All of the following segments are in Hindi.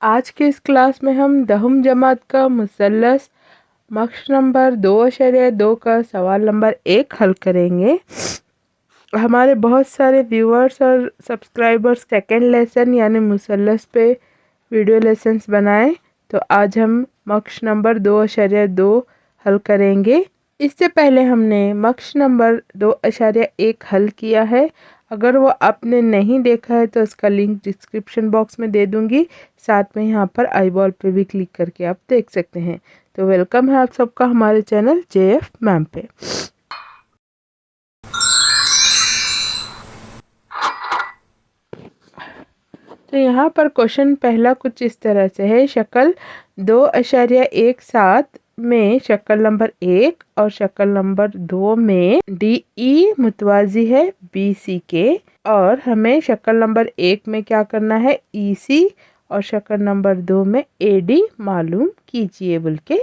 आज के इस क्लास में हम दहम जमात का मुसल्लस मक्श नंबर 2.2 का सवाल नंबर 1 हल करेंगे। हमारे बहुत सारे व्यूअर्स और सब्सक्राइबर्स सेकेंड लेसन यानी मुसल्लस पे वीडियो लेसन्स बनाए, तो आज हम मक्श नंबर 2.2 हल करेंगे। इससे पहले हमने मक्श नंबर 2.1 हल किया है। अगर वो आपने नहीं देखा है तो इसका लिंक डिस्क्रिप्शन बॉक्स में दे दूंगी। साथ में यहाँ पर आई बॉल पे भी क्लिक करके आप देख सकते हैं। तो वेलकम है आप सबका हमारे चैनल JF मैम पे। तो यहाँ पर क्वेश्चन पहला कुछ इस तरह से है। शक्ल 2.17 में शक्ल नंबर 1 और शक्ल नंबर 2 में DE मुतवाजी है BC के, और हमें शक्ल नंबर 1 में क्या करना है, EC, और शक्ल नंबर 2 में AD मालूम कीजिए बोल के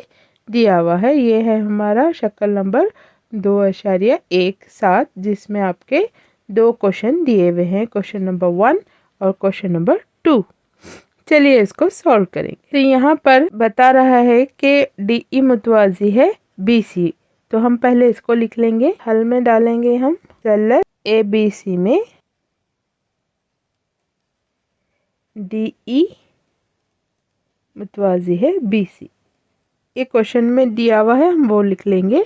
दिया हुआ है। ये है हमारा शक्ल नंबर 2.17 जिसमें आपके दो क्वेश्चन दिए हुए हैं, क्वेश्चन नंबर 1 और क्वेश्चन नंबर 2। चलिए इसको सॉल्व करेंगे। तो यहाँ पर बता रहा है कि DE मुतवाजी है BC, तो हम पहले इसको लिख लेंगे। हल में डालेंगे हम मुसल्लस ABC में DE मुतवाजी है BC। ये क्वेश्चन में दिया हुआ है, हम वो लिख लेंगे।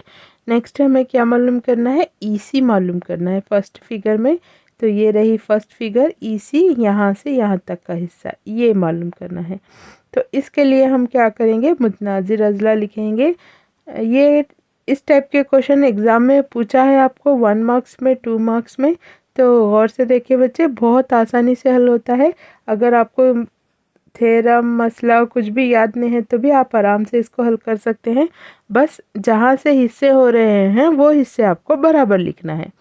नेक्स्ट हमें क्या मालूम करना है, EC मालूम करना है फर्स्ट फिगर में। तो ये रही फर्स्ट फिगर, EC यहाँ से यहाँ तक का हिस्सा ये मालूम करना है। तो इसके लिए हम क्या करेंगे, मुतनाज़िर अज़ला लिखेंगे। ये इस टाइप के क्वेश्चन एग्ज़ाम में पूछा है आपको 1 मार्क्स में, 2 मार्क्स में। तो गौर से देखिए बच्चे, बहुत आसानी से हल होता है। अगर आपको थ्योरम मसला कुछ भी याद नहीं है तो भी आप आराम से इसको हल कर सकते हैं। बस जहाँ से हिस्से हो रहे हैं वो हिस्से आपको बराबर लिखना है।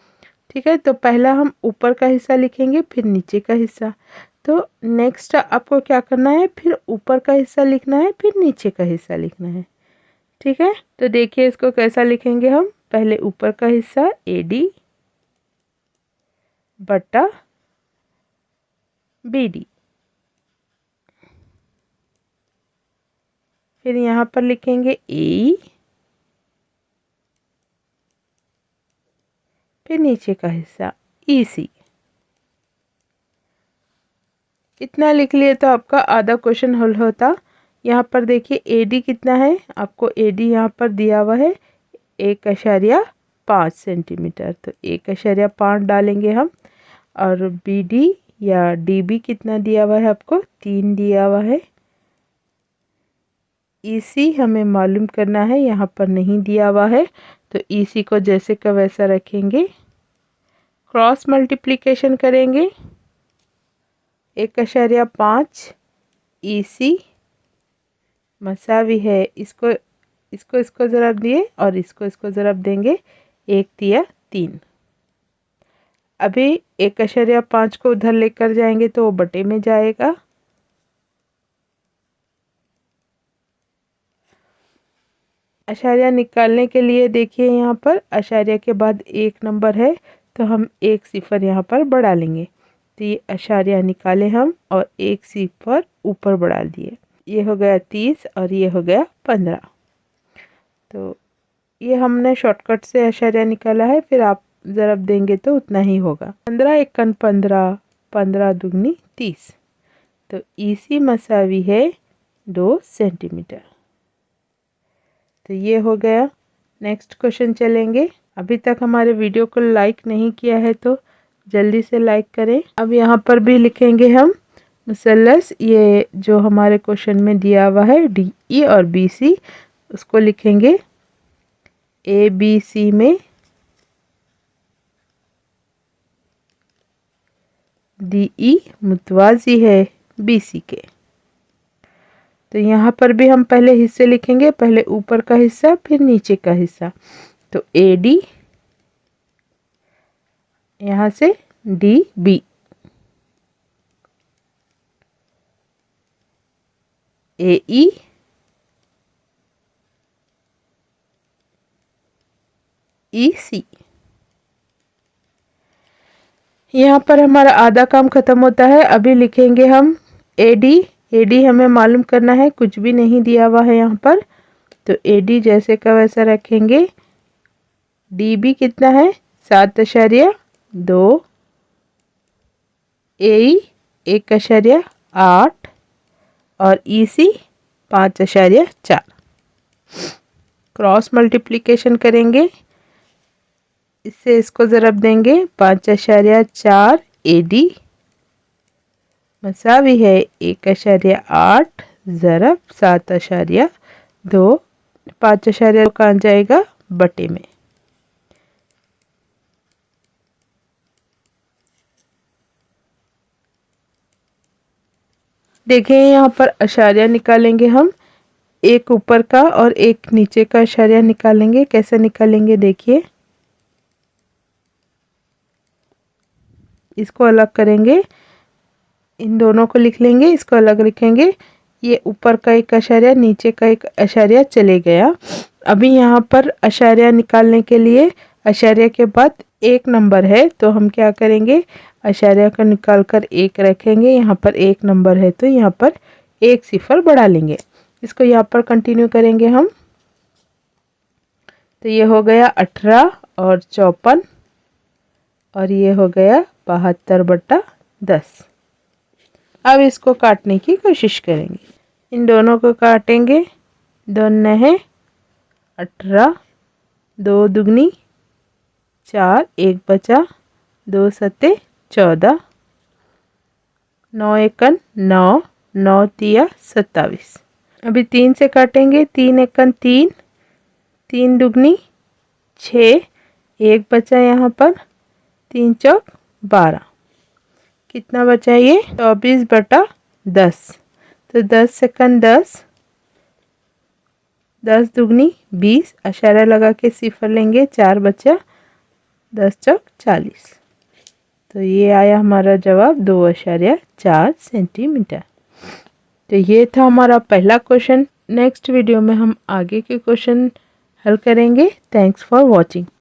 ठीक है, तो पहला हम ऊपर का हिस्सा लिखेंगे, फिर नीचे का हिस्सा। तो नेक्स्ट आपको क्या करना है, फिर ऊपर का हिस्सा लिखना है, फिर नीचे का हिस्सा लिखना है। ठीक है, तो देखिए इसको कैसा लिखेंगे हम। पहले ऊपर का हिस्सा AD बटा BD, फिर यहाँ पर लिखेंगे AE, फिर नीचे का हिस्सा EC। इतना लिख लिए तो आपका आधा क्वेश्चन हल होता। यहाँ पर देखिए AD कितना है, आपको AD यहाँ पर दिया हुआ है 1.5 सेंटीमीटर, तो 1.5 डालेंगे हम। और BD या DB कितना दिया हुआ है, आपको 3 दिया हुआ है। EC हमें मालूम करना है, यहाँ पर नहीं दिया हुआ है, तो EC को जैसे का वैसा रखेंगे। क्रॉस मल्टीप्लिकेशन करेंगे, 1.5 EC मसावी है, इसको ज़रब दिए और इसको ज़रब देंगे, 1 दिया 3। अभी 1.5 को उधर लेकर जाएंगे तो वो बटे में जाएगा। अशारिया निकालने के लिए देखिए यहाँ पर अशारिया के बाद 1 नंबर है, तो हम 1 सिफर यहाँ पर बढ़ा लेंगे। तो ये अशारिया निकाले हम और 1 सिफर ऊपर बढ़ा दिए। ये हो गया 30 और ये हो गया 15। तो ये हमने शॉर्टकट से अशारिया निकाला है, फिर आप ज़रब देंगे तो उतना ही होगा। 15 एकन 15, 15 दुगनी 30। तो EC मसावी है 2 सेंटीमीटर। तो ये हो गया। नेक्स्ट क्वेश्चन चलेंगे। अभी तक हमारे वीडियो को लाइक नहीं किया है तो जल्दी से लाइक करें। अब यहाँ पर भी लिखेंगे हम मुसल्लस, ये जो हमारे क्वेश्चन में दिया हुआ है DE और BC, उसको लिखेंगे ABC में DE मुतवाजी है BC के। तो यहाँ पर भी हम पहले हिस्से लिखेंगे, पहले ऊपर का हिस्सा फिर नीचे का हिस्सा। तो AD यहाँ से DB, AE, EC। यहाँ पर हमारा आधा काम खत्म होता है। अभी लिखेंगे हम AD AD हमें मालूम करना है, कुछ भी नहीं दिया हुआ है यहाँ पर, तो AD जैसे का वैसा रखेंगे। DB कितना है 7.2, AE 1.8 और EC 5.4। क्रॉस मल्टीप्लिकेशन करेंगे, इससे इसको ज़रब देंगे 5.4 AD मसावी है 1.8 ज़रब 7.2। 5.2 कहाँ जाएगा बटे में। देखें यहाँ पर अशारिया निकालेंगे हम, एक ऊपर का और एक नीचे का अशारिया निकालेंगे। कैसे निकालेंगे देखिए, इसको अलग करेंगे, इन दोनों को लिख लेंगे, इसको अलग लिखेंगे। ये ऊपर का एक अशारिया नीचे का एक अशारिया चले गया। अभी यहाँ पर अशारिया निकालने के लिए अशारिया के बाद एक नंबर है, तो हम क्या करेंगे, अशारिया को निकाल कर एक रखेंगे। यहाँ पर एक नंबर है तो यहाँ पर एक सिफर बढ़ा लेंगे। इसको यहाँ पर कंटिन्यू करेंगे हम, तो ये हो गया 18 और 54 और ये हो गया 72/10। अब इसको काटने की कोशिश करेंगे, इन दोनों को काटेंगे। 2 है 18, 2 दूगनी 4, 1 बचा, 2 सते 14, 9 एकन 9, 9 तिया 27। अभी 3 से काटेंगे, 3 एकन 3, 3 दुगनी 6, 1 बचा यहाँ पर, 3 चौक 12, कितना बचा ये 24/10। तो 10 सेकंड 10, 10 दुगनी 20, अशारा लगा के सिफर लेंगे, 4 बचा, 10 चौक 40। तो ये आया हमारा जवाब 2.4 सेंटीमीटर। तो ये था हमारा पहला क्वेश्चन। नेक्स्ट वीडियो में हम आगे के क्वेश्चन हल करेंगे। Thanks for watching.